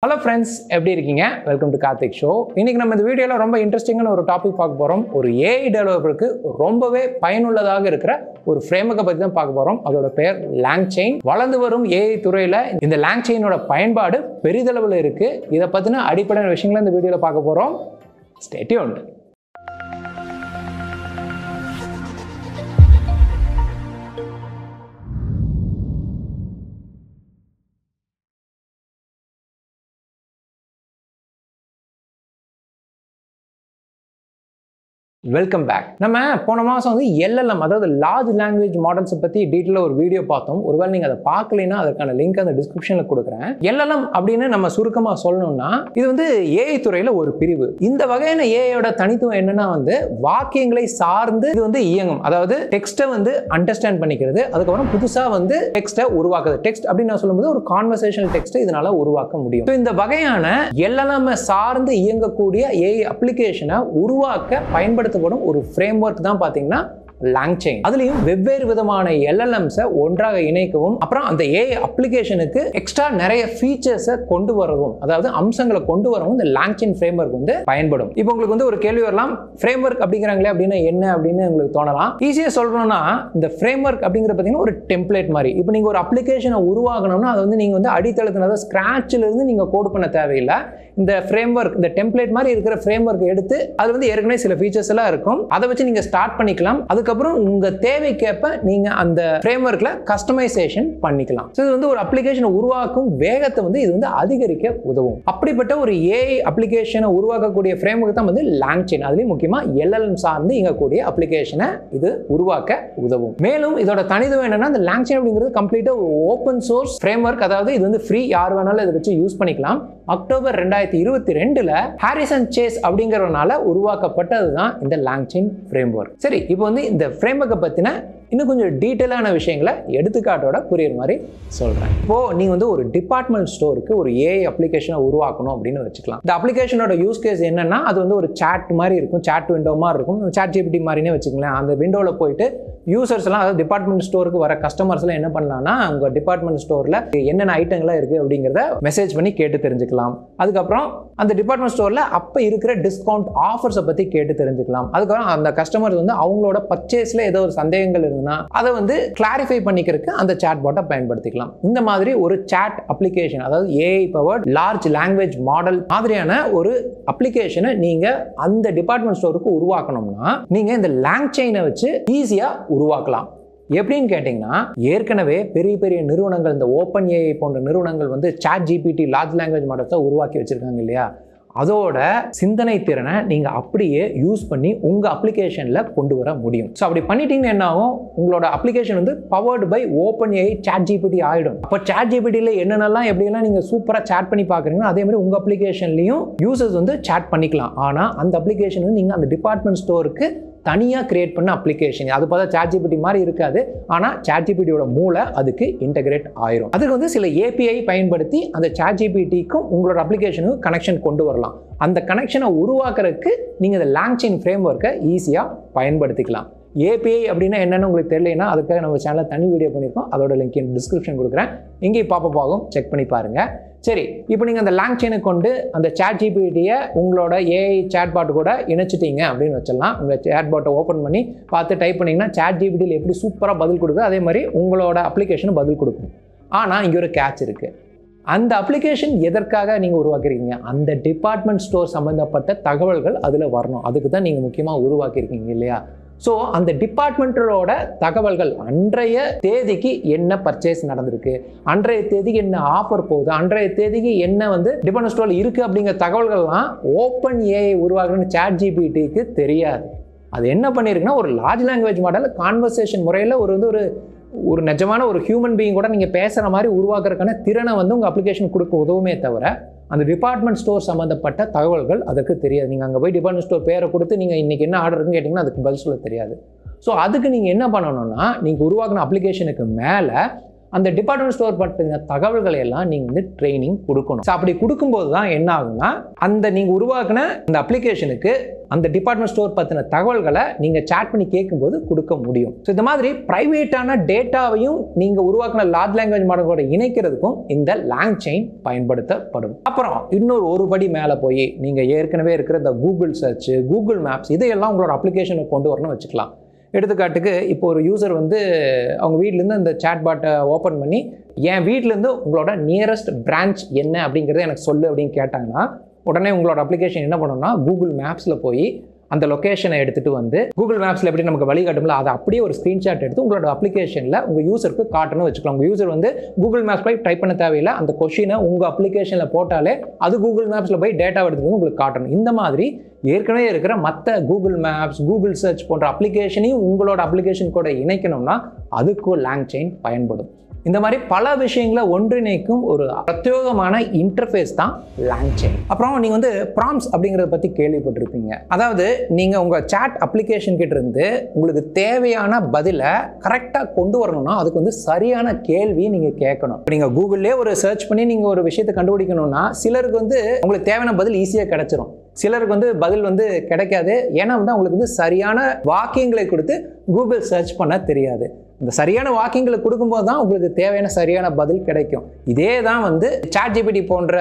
Hello friends, எப்படி இருக்கீங்க? Welcome to Karthik show. இன்னைக்கு நம்ம இந்த வீடியோல ரொம்ப இன்ட்ரெஸ்டிங்கான ஒரு டாபிக் பார்க்க போறோம். ஒரு AI டெவலப்பருக்கு ரொம்பவே பயனுள்ளதாக இருக்கிற ஒரு ஃப்ரேம்வொர்க்கை பத்தி தான் பார்க்க போறோம். அதோட பேர் LangChain. வளர்ந்து வரும் AI துறையில இந்த LangChainோட பயன்பாடு பெரிதளவில் இருக்கு. இதை பத்தின அடிப்படையான விஷயங்களை இந்த வீடியோல பார்க்க போறோம். Stay tuned. Welcome back. நம்ம போன மாதம் வந்து LLM அதாவது லார்ஜ் லாங்குவேஜ் மாடல்ஸை பற்றி டீட்டெயிலாக ஒரு வீடியோ பார்த்தோம். ஒருவேளை நீங்கள் அதை பார்க்கலைன்னா அதற்கான லிங்க் அந்த டிஸ்கிரிப்ஷனில் கொடுக்குறேன். LLM அப்படின்னு நம்ம சுருக்கமாக சொல்லணும்னா இது வந்து AI துறையில் ஒரு பிரிவு. இந்த வகையான ஏஐயோட தனித்துவம் என்னன்னா வந்து வாக்கியங்களை சார்ந்து இது வந்து இயங்கும். அதாவது டெக்ஸ்ட்டை வந்து அண்டர்ஸ்டாண்ட் பண்ணிக்கிறது, அதுக்கப்புறம் புதுசாக வந்து டெக்ஸ்ட்டை உருவாக்குது. டெக்ஸ்ட் அப்படின்னு நான் சொல்லும்போது ஒரு கான்வர்சேஷனல் டெக்ஸ்ட்டை இதனால உருவாக்க முடியும். இந்த வகையான LLM சார்ந்து இயங்கக்கூடிய AI அப்ளிகேஷனை உருவாக்க பயன்படுத்த ஒரு ஃப்ரேம்வொர்க் தான் பாத்தீங்கன்னா LangChain. அதுலயும் வெவ்வேறு விதமான LLMs ஒன்றாக இணைக்கவும் அப்புறம் அந்த AI அப்ளிகேஷனுக்கு எக்ஸ்ட்ரா நிறைய ஃபீச்சர்ஸை கொண்டு வரவும், அதாவது அம்சங்களை கொண்டு வரவும் இந்த LangChain ஃப்ரேம்வொர்க் வந்து பயன்படும். இப்போ உங்களுக்கு வந்து ஒரு கேள்வி வரலாம், ஃப்ரேம்வொர்க் அப்படிங்கிறாங்களே அப்படின்னா என்ன அப்படின்னு உங்களுக்கு தோணலாம். ஈஸியா சொல்லணும்னா இந்த ஃப்ரேம்வொர்க் அப்படிங்கிற பார்த்தீங்கன்னா ஒரு டெம்ப்ளேட் மாதிரி. இப்போ நீங்க ஒரு அப்ளிகேஷனை உருவாக்கணும்னா அதை வந்து நீங்க வந்து அடித்தளத்துல ஸ்கிராட்ச்ல இருந்து நீங்க கோட் பண்ண தேவையில்லை. இந்த ஃப்ரேம்வொர்க் இந்த டெம்ப்ளேட் மாதிரி இருக்கிற ஃப்ரேம்வொர்க் எடுத்து அது வந்து ஏற்கனவே சில ஃபீச்சர்ஸ் எல்லாம் இருக்கும், அதை வச்சு நீங்க ஸ்டார்ட் பண்ணிக்கலாம். அதுக்கப்புறம் உங்க தேவைக்கேற்ப நீங்க அந்த ஃப்ரேம்வொர்க்ல கஸ்டமைசேஷன் பண்ணிக்கலாம். இது வந்து ஒரு அப்ளிகேஷனை உருவாக்கும் வேகத்தை வந்து இது வந்து அதிகரிக்க உதவும். அப்படிப்பட்ட ஒரு AI அப்ளிகேஷனை உருவாக்கக்கூடிய ஃப்ரேம்வொர்க் தான் வந்து LangChain. அதுலயும் முக்கியமா LLM சார்ந்து இயங்கக்கூடிய அப்ளிகேஷனை இது உருவாக்க உதவும். மேலும் இதோட தனித்துவம் என்னன்னா இந்த LangChain அப்படிங்கிறது கம்ப்ளீட்டா ஓப்பன் சோர்ஸ் ஃப்ரேம்வொர்க். அதாவது இது வந்து ஃப்ரீ, யார் வேணாலும் இதை வச்சு யூஸ் பண்ணிக்கலாம். அக்டோபர் 2022 ஹாரிசன் சேஸ் அப்படிங்கிறவனால உருவாக்கப்பட்டது தான் இந்த LangChain ஃப்ரேம்வொர்க். சரி, இப்போ வந்து இந்த ஃப்ரேம்வொர்க்கை பத்தின இன்னும் கொஞ்சம் டீட்டெயிலான விஷயங்களை எடுத்துக்காட்டோட புரியுற மாதிரி சொல்றேன். இப்போ நீங்க வந்து ஒரு டிபார்ட்மெண்ட் ஸ்டோருக்கு ஒரு AI அப்ளிகேஷனை உருவாக்கணும் அப்படின்னு வச்சுக்கலாம். இந்த அப்ளிகேஷனோட யூஸ் கேஸ் என்னன்னா அது வந்து ஒரு சாட் மாதிரி இருக்கும், சாட் விண்டோ மாதிரி இருக்கும், சாட் ஜிபிடி மாதிரினே வச்சுக்கலாம். அந்த விண்டோவில் போயிட்டு யூசர்ஸ் எல்லாம், அதாவது டிபார்ட்மெண்ட் ஸ்டோருக்கு வர கஸ்டமர்ஸ் எல்லாம் என்ன பண்ணலாம்னா உங்க டிபார்ட்மெண்ட் ஸ்டோர்ல என்னென்ன ஐட்டங்கள்லாம் இருக்கு அப்படிங்கிறத மெசேஜ் பண்ணி கேட்டு தெரிஞ்சுக்கலாம். அதுக்கப்புறம் அந்த டிபார்ட்மெண்ட் ஸ்டோர்ல அப்ப இருக்கிற டிஸ்கவுண்ட் ஆஃபர்ஸை பத்தி கேட்டு தெரிஞ்சுக்கலாம். அதுக்கப்புறம் அந்த கஸ்டமர்ஸ் வந்து அவங்களோட பர்ச்சேஸ்ல ஏதோ ஒரு சந்தேகங்கள் இருக்குன்னா அதை வந்து கிளாரிஃபை பண்ணிக்கிறதுக்கு அந்த சாட் பாட்டை பயன்படுத்திக்கலாம். இந்த மாதிரி ஒரு சாட் அப்ளிகேஷன், அதாவது AI powered large language model மாதிரியான ஒரு அப்ளிகேஷனை நீங்க அந்த டிபார்ட்மெண்ட் ஸ்டோருக்கு உருவாக்கணும்னா நீங்க இந்த LangChain வச்சு ஈஸியா உருவாக்கலாம். எப்படின்னு கேட்டீங்கன்னா, ஏற்கனவே பெரிய பெரிய நிறுவனங்கள், இந்த OpenAI போன்ற நிறுவனங்கள் வந்து ChatGPT லார்ஜ் லாங்குவேஜ் மாடல்ஸை உருவாக்கி வச்சிருக்காங்க இல்லையா, அதோட சிந்தனை திறனை நீங்க அப்படியே யூஸ் பண்ணி உங்க அப்ளிகேஷன்ல கொண்டு வர முடியும். ஸோ அப்படி பண்ணிட்டீங்கன்னா என்ன ஆகும், உங்களோட அப்ளிகேஷன் வந்து பவர்டு பை OpenAI ChatGPT ஆயிடும். அப்போ ChatGPTல என்னென்னலாம் எப்படியெல்லாம் நீங்க சூப்பரா சேட் பண்ணி பாக்குறீங்களோ அதே மாதிரி உங்க அப்ளிகேஷன்லயும் யூசர்ஸ் வந்து சேட் பண்ணிக்கலாம். ஆனா அந்த அப்ளிகேஷன் வந்து நீங்க அந்த டிபார்ட்மெண்ட் ஸ்டோருக்கு தனியாக கிரியேட் பண்ண அப்ளிகேஷன். அது பார்த்தா ChatGPT மாதிரி இருக்காது, ஆனால் ChatGPTயோட மூளை அதுக்கு இன்டகிரேட் ஆயிரும். அதுக்கு வந்து சில API பயன்படுத்தி அந்த ChatGPTக்கும் உங்களோட அப்ளிகேஷனுக்கு கனெக்ஷன் கொண்டு வரலாம். அந்த கனெக்ஷனை உருவாக்குறதுக்கு நீங்கள் இந்த LangChain ஃப்ரேம்வொர்க்கை ஈஸியாக பயன்படுத்திக்கலாம். API அப்படின்னா என்னன்னு உங்களுக்கு தெரியலனா அதுக்காக நம்ம சேனலில் தனி வீடியோ பண்ணியிருக்கோம், அதோட லிங்க் டிஸ்கிரிப்ஷன் கொடுக்குறேன், இங்கேயும் பாப்பப் ஆகும், செக் பண்ணி பாருங்க. சரி, இப்போ நீங்கள் அந்த LangChain கொண்டு அந்த ChatGPTயை உங்களோட AI சேட்பாட் கூட இணைச்சிட்டீங்க அப்படின்னு வச்சிடலாம். உங்கள் சேட்பாட்டை ஓப்பன் பண்ணி பார்த்து டைப் பண்ணிங்கன்னா ChatGPTயில் எப்படி சூப்பராக பதில் கொடுக்குது அதே மாதிரி உங்களோட அப்ளிகேஷனும் பதில் கொடுக்கும். ஆனால் இங்கே ஒரு கேட்ச் இருக்குது. அந்த அப்ளிகேஷன் எதற்காக நீங்கள் உருவாக்கிருக்கீங்க, அந்த டிபார்ட்மெண்ட் ஸ்டோர் சம்மந்தப்பட்ட தகவல்கள் அதில் வரணும், அதுக்கு தான் நீங்கள் முக்கியமாக உருவாக்கியிருக்கீங்க இல்லையா. ஸோ அந்த டிபார்ட்மெண்ட்டோட தகவல்கள், அன்றைய தேதிக்கு என்ன பர்ச்சேஸ் நடந்திருக்கு, அன்றைய தேதிக்கு என்ன ஆஃபர் போகுது, அன்றைய தேதிக்கு என்ன வந்து டிபார்ட்மெண்ட் ஸ்டோரில் இருக்குது அப்படிங்கிற தகவல்கள்லாம் OpenAI உருவாக்குற ChatGPTக்கு தெரியாது. அது என்ன பண்ணியிருக்குன்னா ஒரு லார்ஜ் லாங்குவேஜ் மாடல் கான்வர்சேஷன் முறையில் ஒரு நிஜமான ஒரு ஹியூமன் பீயிங் கூட நீங்கள் பேசுகிற மாதிரி உருவாக்குறதுக்கான திறனை வந்து உங்கள் அப்ளிகேஷன் கொடுக்க உதவுமே தவிர அந்த டிபார்ட்மெண்ட் ஸ்டோர் சம்மந்தப்பட்ட தகவல்கள் அதற்கு தெரியாது. நீங்கள் அங்கே போய் டிபார்ட்மெண்ட் ஸ்டோர் பேரை கொடுத்து நீங்கள் இன்றைக்கி என்ன ஆர்டர் இருக்குன்னு கேட்டிங்கன்னா அதுக்கு பதில் சொல்ல தெரியாது. ஸோ அதுக்கு நீங்கள் என்ன பண்ணணும்னா நீங்கள் உருவாக்கின அப்ளிகேஷனுக்கு மேலே அந்த டிபார்ட்மெண்ட் ஸ்டோர் பற்றின தகவல்களை எல்லாம் நீங்கள் வந்து ட்ரைனிங் கொடுக்கணும். ஸோ அப்படி கொடுக்கும்போது தான் என்ன ஆகும்னா, அந்த நீங்கள் உருவாக்கின அந்த அப்ளிகேஷனுக்கு அந்த டிபார்ட்மெண்ட் ஸ்டோர் பற்றின தகவல்களை நீங்கள் சேட் பண்ணி கேட்கும்போது கொடுக்க முடியும். ஸோ இந்த மாதிரி ப்ரைவேட்டான டேட்டாவையும் நீங்கள் உருவாக்கின லார்ஜ் லாங்குவேஜ் மாடலோட இணைக்கிறதுக்கும் இந்த லாங் செயின் பயன்படுத்தப்படும். அப்புறம் ஒரு படி மேலே போய் நீங்கள் ஏற்கனவே இருக்கிற இந்த கூகுள் சர்ச், கூகுள் மேப்ஸ் இதையெல்லாம் உங்களோட அப்ளிகேஷனை கொண்டு வரணும்னு வச்சுக்கலாம். எடுத்துக்காட்டுக்கு இப்போ ஒரு யூசர் வந்து அவங்க வீட்டிலேருந்து அந்த சேட் பாட்டை ஓப்பன் பண்ணி என் வீட்டிலேருந்து உங்களோட நியரஸ்ட் பிரான்ச் என்ன அப்படிங்கிறத எனக்கு சொல்லு அப்படின்னு கேட்டாங்கன்னா, உடனே உங்களோட அப்ளிகேஷன் என்ன பண்ணணும்னா கூகுள் மேப்ஸில் போய் அந்த லொக்கேஷனை எடுத்துகிட்டு வந்து கூகுள் மேப்ஸில் எப்படி நமக்கு வழிகாட்டும்ல அதை அப்படியே ஒரு ஸ்க்ரீன்ஷாட் எடுத்து உங்களோட அப்ளிகேஷனில் உங்கள் யூசருக்கு காட்டணும் வச்சுக்கலாம். உங்கள் யூசர் வந்து கூகுள் மேப்ஸ் போய் டைப் பண்ண தேவையில்லை, அந்த கொஷினை உங்கள் அப்ளிகேஷனில் போட்டாலே அது கூகுள் மேப்ஸில் போய் டேட்டா எடுத்துகிட்டு உங்களுக்கு காட்டணும். இந்த மாதிரி ஏற்கனவே இருக்கிற மற்ற கூகுள் மேப்ஸ், கூகுள் சர்ச் போன்ற அப்ளிகேஷனையும் உங்களோட அப்ளிகேஷன் கூட இணைக்கணும்னா அதுக்கும் லாங் செயின் பயன்படும். இந்த மாதிரி பல விஷயங்களை ஒன்றிணைக்கும் ஒரு பிரத்யேகமான இன்டர்ஃபேஸ் தான் லாங் செயின். அப்புறம் நீங்கள் வந்து ப்ராம்ப்ட்ஸ் அப்படிங்கிறத பற்றி கேள்விப்பட்டிருப்பீங்க. அதாவது நீங்கள் உங்கள் சேட் அப்ளிகேஷன் கிட்ட இருந்து உங்களுக்கு தேவையான பதிலை கரெக்டாக கொண்டு வரணும்னா அதுக்கு வந்து சரியான கேள்வியை நீங்கள் கேட்கணும். நீங்கள் கூகுள்லேயே ஒரு சர்ச் பண்ணி நீங்கள் ஒரு விஷயத்தை கண்டுபிடிக்கணும்னா சிலருக்கு வந்து உங்களுக்கு தேவையான பதில் ஈஸியாக கிடைச்சிரும், சிலருக்கு வந்து பதில் வந்து கிடைக்காது. ஏன்னா வந்து அவங்களுக்கு வந்து சரியான வாக்கியங்களை கொடுத்து கூகுள் சர்ச் பண்ண தெரியாது. இந்த சரியான வாக்கியங்களை கொடுக்கும்போது தான் உங்களுக்கு தேவையான சரியான பதில் கிடைக்கும். இதே தான் வந்து சாட் ஜிபிடி போன்ற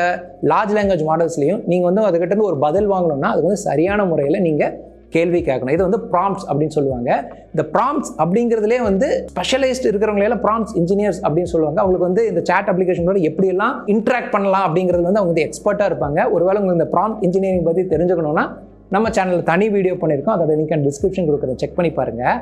லார்ஜ் லாங்குவேஜ் மாடல்ஸ்லையும் நீங்கள் வந்து அதுக்கிட்ட இருந்து ஒரு பதில் வாங்கணும்னா அதுக்கு வந்து சரியான முறையில் நீங்கள் கேள்வி கேட்கணும். இது வந்து ப்ராம்ப்ட்ஸ் அப்படின்னு சொல்லுவாங்க. இந்த ப்ராம்ப்ட்ஸ் அப்படிங்கிறதுலே வந்து ஸ்பெஷலைஸ்ட் இருக்கிறவங்களெல்லாம் ப்ராம்ப்ட்ஸ் இன்ஜினியர்ஸ் அப்படின்னு சொல்லுவாங்க. அவங்களுக்கு வந்து இந்த சாட் அப்ளிகேஷனோட எப்படியெல்லாம் இன்ட்ராக்ட் பண்ணலாம் அப்படிங்கிறது வந்து அவங்க வந்து எக்ஸ்பர்ட்டாக இருப்பாங்க. ஒருவேளை உங்களுக்கு இந்த ப்ராம்ப்ட் இன்ஜினியரிங் பற்றி தெரிஞ்சுக்கணும்னா நம்ம சேனலில் தனி வீடியோ பண்ணியிருக்கோம், அதோட லிங்க் டிஸ்கிரிப்ஷன் கொடுக்குறேன், செக் பண்ணி பாருங்கள்.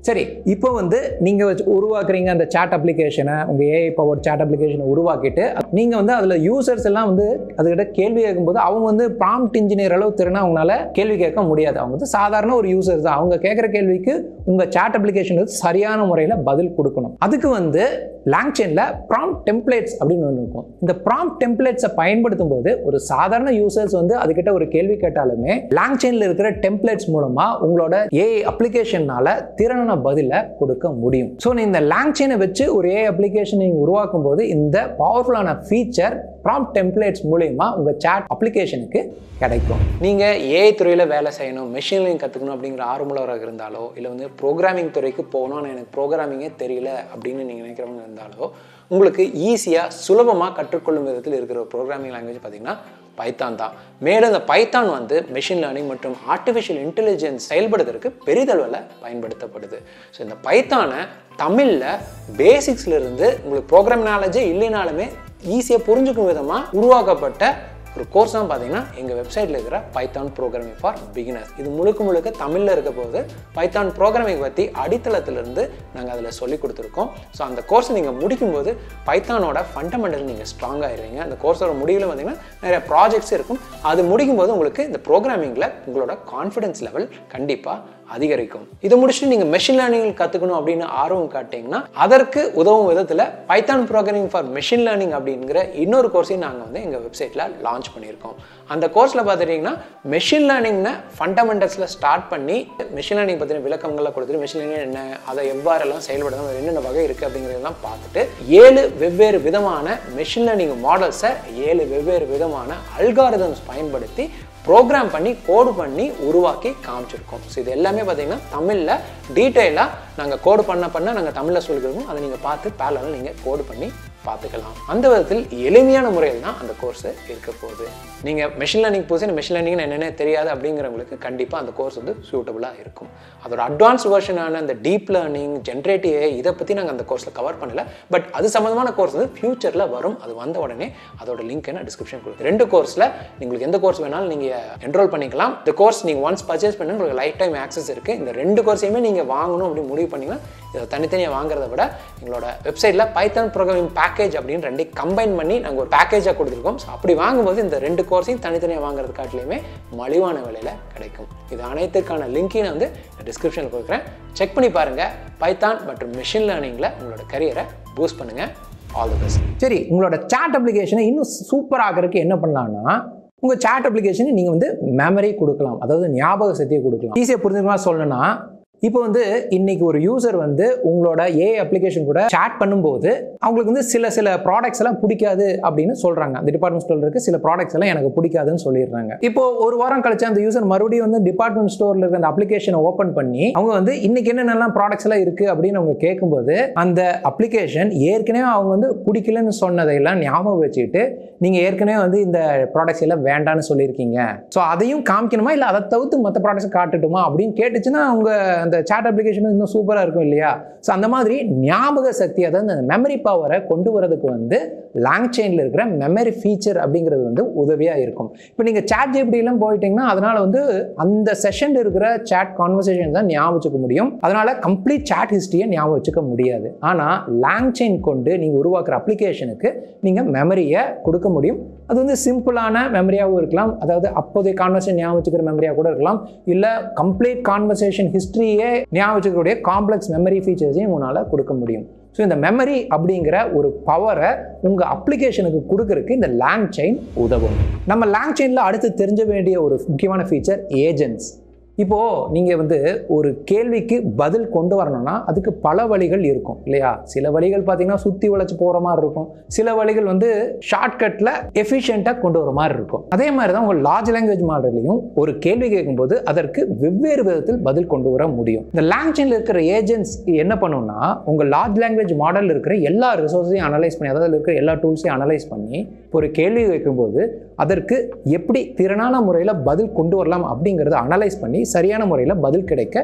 சரி, இப்போ வந்து நீங்கள் உருவாக்குறீங்க அந்த சாட் அப்ளிகேஷனை, உங்கள் ஏஐ பவர் சாட் அப்ளிகேஷனை உருவாக்கிட்டு நீங்கள் வந்து அதில் யூசர்ஸ் எல்லாம் வந்து அதுக்கிட்ட கேள்வி கேட்கும்போது அவங்க வந்து ப்ராம்ப்ட் இன்ஜினியர் அளவு திறனை அவங்களால கேள்வி கேட்க முடியாது. அவங்க வந்து சாதாரண ஒரு யூசர் தான். அவங்க கேட்குற கேள்விக்கு உங்கள் சாட் அப்ளிகேஷன் வந்து சரியான முறையில் பதில் கொடுக்கணும். அதுக்கு வந்து லாங் செயினில் ப்ராம்ப்ட் டெம்ப்ளேட்ஸ் அப்படின்னு ஒன்று இருக்கும். இந்த ப்ராம்ப்ட் டெம்ப்ளேட்ஸை பயன்படுத்தும் போது ஒரு சாதாரண யூசர்ஸ் வந்து அதுக்கிட்ட ஒரு கேள்வி கேட்டாலுமே லாங் செயினில் இருக்கிற டெம்ப்ளேட்ஸ் மூலமாக உங்களோட ஏஐ அப்ளிகேஷனால திறனான பதிலை கொடுக்க முடியும். ஸோ இந்த லாங் செயினை வச்சு ஒரு ஏஐ அப்ளிகேஷன் நீங்கள் உருவாக்கும் போது இந்த பவர்ஃபுல்லான ஃபீச்சர் ப்ராம்ப்ட் டெம்ப்ளேட்ஸ் மூலமா உங்க சாட் அப்ளிகேஷனுக்கு கிடைக்கும். நீங்க ஏஐ துறையில வேலை செய்யணும், மெஷின் லேர்னிங் கத்துக்கணும் அப்படிங்கிற ஆர்வமுள்ளவராக இருந்தாலோ, இல்லை வந்து ப்ரோக்ராமிங் துறைக்கு போகணும்னு எனக்கு ப்ரோக்ராமிங்கே தெரியல அப்படின்னு நீங்க நினைக்கிறவங்க இருந்தாலோ, உங்களுக்கு ஈஸியாக சுலபமாக கற்றுக்கொள்ளும் விதத்தில் இருக்கிற ஒரு ப்ரோக்ராமிங் லாங்குவேஜ் பார்த்தீங்கன்னா பைத்தான் தான். மேலும் இந்த பைத்தான் வந்து மெஷின் லேர்னிங் மற்றும் ஆர்டிஃபிஷியல் இன்டெலிஜென்ஸ் செயல்படுத்துறதுக்கு பெரிதளவில் பயன்படுத்தப்படுது. ஸோ இந்த பைத்தானை தமிழில் பேசிக்ஸ்லேருந்து உங்களுக்கு ப்ரோக்ராம் நாலேஜே இல்லைனாலுமே ஈஸியாக புரிஞ்சுக்கும் விதமாக உருவாக்கப்பட்ட ஒரு கோர்ஸ் தான் பார்த்தீங்கன்னா எங்கள் வெப்சைட்டில் இருக்கிற பைத்தான் ப்ரோக்ராமிங் ஃபார் பிகினர்ஸ். இது முழுக்க தமிழில் இருக்க போது பைத்தான் ப்ரோக்ராமிங் பற்றி அடித்தளத்திலிருந்து நாங்கள் அதில் சொல்லி கொடுத்துருக்கோம். ஸோ அந்த கோர்ஸை நீங்கள் முடிக்கும்போது பைத்தானோட ஃபண்டமெண்டல் நீங்கள் ஸ்ட்ராங்காக இருவீங்க. அந்த கோர்ஸோட முடிவில் பார்த்தீங்கன்னா நிறைய ப்ராஜெக்ட்ஸ் இருக்கும். அது முடிக்கும்போது உங்களுக்கு இந்த ப்ரோக்ராமிங்கில் உங்களோட கான்ஃபிடன்ஸ் லெவல் கண்டிப்பாக அதிகரிக்கும். இதை முடிச்சுட்டு நீங்கள் மெஷின் லேர்னிங் கற்றுக்கணும் அப்படின்னு ஆர்வம் காட்டிங்கன்னா அதற்கு உதவும் விதத்தில் Python programming for machine learning அப்படிங்கிற இன்னொரு கோர்ஸையும் நாங்கள் வந்து எங்கள் வெப்சைட்டில் லான்ச் பண்ணியிருக்கோம். அந்த கோர்ஸில் பார்த்துட்டிங்கன்னா மெஷின் லேர்னிங்னு ஃபண்டமெண்டல்ஸில் ஸ்டார்ட் பண்ணி மெஷின் லேர்னிங் பற்றின விளக்கங்கள்லாம் கொடுத்துட்டு மெஷின் லேர்னிங் என்ன, அதை எவ்வாறெல்லாம் செயல்படுத்தணும், என்னென்ன வகை இருக்குது அப்படிங்கிறதெல்லாம் பார்த்துட்டு 7 வெவ்வேறு விதமான மெஷின் லேர்னிங் மாடல்ஸை 7 வெவ்வேறு விதமான அல்காரிதம்ஸ் பயன்படுத்தி ப்ரோக்ராம் பண்ணி கோடு பண்ணி உருவாக்கி காமிச்சிருக்கோம். ஸோ இது எல்லாமே பார்த்தீங்கன்னா தமிழில் டீட்டெயிலாக நாங்கள் கோடு பண்ண நாங்கள் தமிழில் சொல்லிக்கிறோம். அதை நீங்கள் பார்த்து பேரலாக நீங்கள் கோடு பண்ணி பார்த்துக்கலாம். அந்த விதத்தில் எளிமையான முறையில் தான் அந்த கோர்ஸ் இருக்க போகுது. நீங்கள் மெஷின் லேர்னிங் புதுசு மெஷின் லேர்னிங் என்னென்ன தெரியாது அப்படிங்கிறவங்களுக்கு கண்டிப்பாக அந்த கோர்ஸ் வந்து சூட்டபுளாக இருக்கும். அதோட அட்வான்ஸ் வெர்ஷனான அந்த டீப் லேர்னிங், ஜென்ரேட்டிவ் ஏஐ இதை பற்றி நாங்கள் அந்த கோர்ஸில் கவர் பண்ணல. பட் அது சம்மந்தமான கோர்ஸ் வந்து ஃபியூச்சரில் வரும். அது வந்த உடனே அதோட லிங்க் என்ன டிஸ்கிரிப்ஷன் கொடுக்கும். 2 கோர்ஸில் உங்களுக்கு எந்த கோர்ஸ் வேணாலும் நீங்கள் என்ரோல் பண்ணிக்கலாம். இந்த கோர்ஸ் நீங்கள் ஒன்ஸ் பர்ச்சேஸ் பண்ணி உங்களுக்கு லைஃப் டைம் ஆக்சஸ் இருக்குது. இந்த 2 கோர்ஸையுமே நீங்கள் வாங்கணும் அப்படின்னு முடிவு பண்ணிங்கன்னா இதை தனித்தனியாக வாங்குறத விட எங்களோட வெப்சைட்டில் பைத்தான் ப்ரோக்ராமிங் பேக்கேஜ் அப்படின்னு 2 கம்பைன் பண்ணி நாங்கள் ஒரு பேக்கேஜாக கொடுத்துருக்கோம். ஸோ அப்படி வாங்கும்போது இந்த 2 கோர்ஸையும் தனித்தனியாக வாங்குறது காட்டிலையுமே மலிவான விலையில் கிடைக்கும். இது அனைத்துக்கான லிங்கையும் நான் வந்து டிஸ்கிரிப்ஷனில் கொடுக்குறேன். செக் பண்ணி பாருங்கள். பைத்தான் மற்றும் மெஷின் லேர்னிங்கில் உங்களோட கரியரை பூஸ்ட் பண்ணுங்கள். All the best. சரி, உங்களோட சாட் அப்ளிகேஷனை இன்னும் சூப்பர் ஆகிறதுக்கு என்ன பண்ணலாம்னா உங்கள் சாட் அப்ளிகேஷனை நீங்கள் வந்து மெமரி கொடுக்கலாம், அதாவது ஞாபக சக்தியை கொடுக்கலாம். ஈஸியாக புரிஞ்சுக்கலாம் சொல்லணும்னா இப்போ வந்து இன்னைக்கு ஒரு யூசர் வந்து உங்களோட ஏஐ அப்ளிகேஷன் கூட சாட் பண்ணும்போது அவங்களுக்கு வந்து சில ப்ராடக்ட்ஸ் எல்லாம் பிடிக்காது அப்படின்னு சொல்றாங்க. அந்த டிபார்ட்மெண்ட் ஸ்டோர்ல இருக்க சில ப்ராடக்ட்ஸ் எல்லாம் எனக்கு பிடிக்காதுன்னு சொல்லிடுறாங்க. இப்போ ஒரு வாரம் கழிச்சு அந்த யூசர் மறுபடியும் வந்து டிபார்ட்மெண்ட் ஸ்டோர்ல இருக்க அந்த அப்ளிகேஷனை ஓப்பன் பண்ணி அவங்க வந்து இன்னைக்கு என்னென்னலாம் ப்ராடக்ட்ஸ் எல்லாம் இருக்கு அப்படின்னு அவங்க கேட்கும்போது அந்த அப்ளிகேஷன் ஏற்கனவே அவங்க வந்து பிடிக்கலன்னு சொன்னதையெல்லாம் ஞாபகம் வச்சுக்கிட்டு நீங்க ஏற்கனவே வந்து இந்த ப்ராடக்ட்ஸ் எல்லாம் வேண்டான்னு சொல்லியிருக்கீங்க, ஸோ அதையும் காமிக்கணுமா இல்லை அதை தவிர்த்து மற்ற ப்ராடக்ட்ஸ் காட்டட்டுமா அப்படின்னு கேட்டுச்சுன்னா அவங்க அந்த சாட் அப்ளிகேஷன் இன்னும் சூப்பராக இருக்கும் இல்லையா? ஸோ அந்த மாதிரி ஞாபக சக்தி, அதாவது அந்த மெமரி பவரை கொண்டு வரதுக்கு வந்து லாங்செயினில் இருக்கிற மெமரி ஃபீச்சர் அப்படிங்கிறது வந்து உதவியாக இருக்கும். இப்போ நீங்கள் சாட் ஜிபிடிலாம் போயிட்டீங்கன்னா அதனால வந்து அந்த செஷனில் இருக்கிற சாட் கான்வர்சேஷன் தான் ஞாபகம் வச்சுக்க முடியும். அதனால கம்ப்ளீட் சாட் ஹிஸ்ட்ரியை ஞாபகம் வச்சுக்க முடியாது. ஆனால் லாங்செயின் கொண்டு நீங்கள் உருவாக்குற அப்ளிகேஷனுக்கு நீங்கள் மெமரியை கொடுக்க முடியும். அது வந்து சிம்பிளான மெமரியாகவும் இருக்கலாம், அதாவது அப்போதைய கான்வர்சேஷன் ஞாபகம் வச்சுக்கிற மெமரியாக கூட இருக்கலாம், இல்லை கம்ப்ளீட் கான்வர்சேஷன் ஹிஸ்ட்ரியே ஞாபகம் வச்சுக்கக்கூடிய காம்ப்ளெக்ஸ் மெமரி ஃபீச்சர்ஸையும் உங்களால் கொடுக்க முடியும். ஸோ இந்த மெமரி அப்படிங்கிற ஒரு பவரை உங்கள் அப்ளிகேஷனுக்கு கொடுக்கறதுக்கு இந்த லாங்செயின் உதவும். நம்ம லாங்செயினில் அடுத்து தெரிஞ்ச வேண்டிய ஒரு முக்கியமான ஃபீச்சர் ஏஜென்ட்ஸ். இப்போது நீங்கள் வந்து ஒரு கேள்விக்கு பதில் கொண்டு வரணும்னா அதுக்கு பல வழிகள் இருக்கும் இல்லையா? சில வழிகள் பார்த்தீங்கன்னா சுற்றி வளைச்சு போகிற மாதிரி இருக்கும், சில வழிகள் வந்து ஷார்ட்கட்டில் எஃபிஷியண்ட்டாக கொண்டு வர மாதிரி இருக்கும். அதே மாதிரி தான் உங்கள் லார்ஜ் லாங்குவேஜ் மாடல்லையும் ஒரு கேள்வி கேட்கும்போது அதற்கு வெவ்வேறு விதத்தில் பதில் கொண்டு வர முடியும். இந்த லாங்செயினில் இருக்கிற ஏஜென்ட்ஸ் என்ன பண்ணுன்னா உங்கள் லார்ஜ் லாங்குவேஜ் மாடலில் இருக்கிற எல்லா ரிசோர்ஸையும் அனலைஸ் பண்ணி, அதாவது இருக்கிற எல்லா டூல்ஸையும் அனலைஸ் பண்ணி ஒரு கேள்வி கேட்கும்போது அதற்கு எப்படி திறனான முறையில் பதில் கொண்டு வரலாம் அப்படிங்கிறத அனலைஸ் பண்ணி சரியான முறையில் பதில் கிடைக்க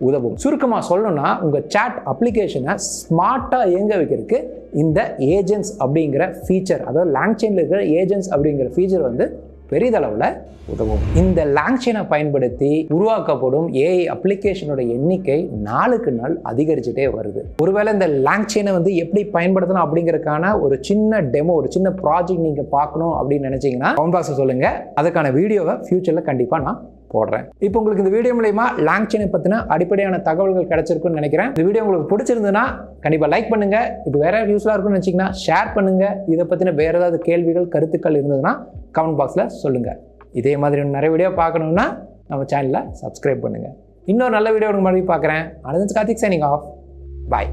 உதவும். சுருக்கமாக சொல்லணும்னா உங்கள் சாட் அப்ளிகேஷனை ஸ்மார்ட்டாக இயங்க வைக்கிறதுக்கு இந்த ஏஜென்ட்ஸ் அப்படிங்கிற ஃபீச்சர், அதாவது லாங்செயினில் இருக்கிற ஏஜென்ட்ஸ் அப்படிங்கிற ஃபீச்சர் வந்து பெரிதளவில் உதவும். இந்த லாங்செயினை பயன்படுத்தி உருவாக்கப்படும் ஏஐ அப்ளிகேஷனோட எண்ணிக்கை நாளுக்கு நாள் அதிகரிச்சுட்டே வருது. ஒருவேளை இந்த லாங்செயினை வந்து எப்படி பயன்படுத்தணும் அப்படிங்கிறதுக்கான ஒரு சின்ன டெமோ, ஒரு சின்ன ப்ராஜெக்ட் நீங்கள் பார்க்கணும் அப்படின்னு நினைச்சீங்கன்னா கமெண்ட் பாக்ஸில் சொல்லுங்க. அதுக்கான வீடியோவை ஃபியூச்சரில் கண்டிப்பாக நான் போடுறேன். இப்போ உங்களுக்கு இந்த வீடியோ மூலமா லாங்செயினை பற்றின அடிப்படையான தகவல்கள் கிடைச்சிருக்குன்னு நினைக்கிறேன். இந்த வீடியோ உங்களுக்கு பிடிச்சிருந்ததுன்னா கண்டிப்பாக லைக் பண்ணுங்க. இது வேற யூஸ்ஃபுல்லாக இருக்குன்னு நினச்சிங்கன்னா ஷேர் பண்ணுங்க. இதை பற்றின வேற ஏதாவது கேள்விகள் கருத்துக்கள் இருந்ததுன்னா கமெண்ட் பாக்ஸில் சொல்லுங்க. இதே மாதிரி நிறைய வீடியோ பார்க்கணுன்னா நம்ம சேனலை சப்ஸ்கிரைப் பண்ணுங்க. இன்னொரு நல்ல வீடியோ மறுபடியும் பார்க்குறேன். Anand Karthik signing off. பாய்.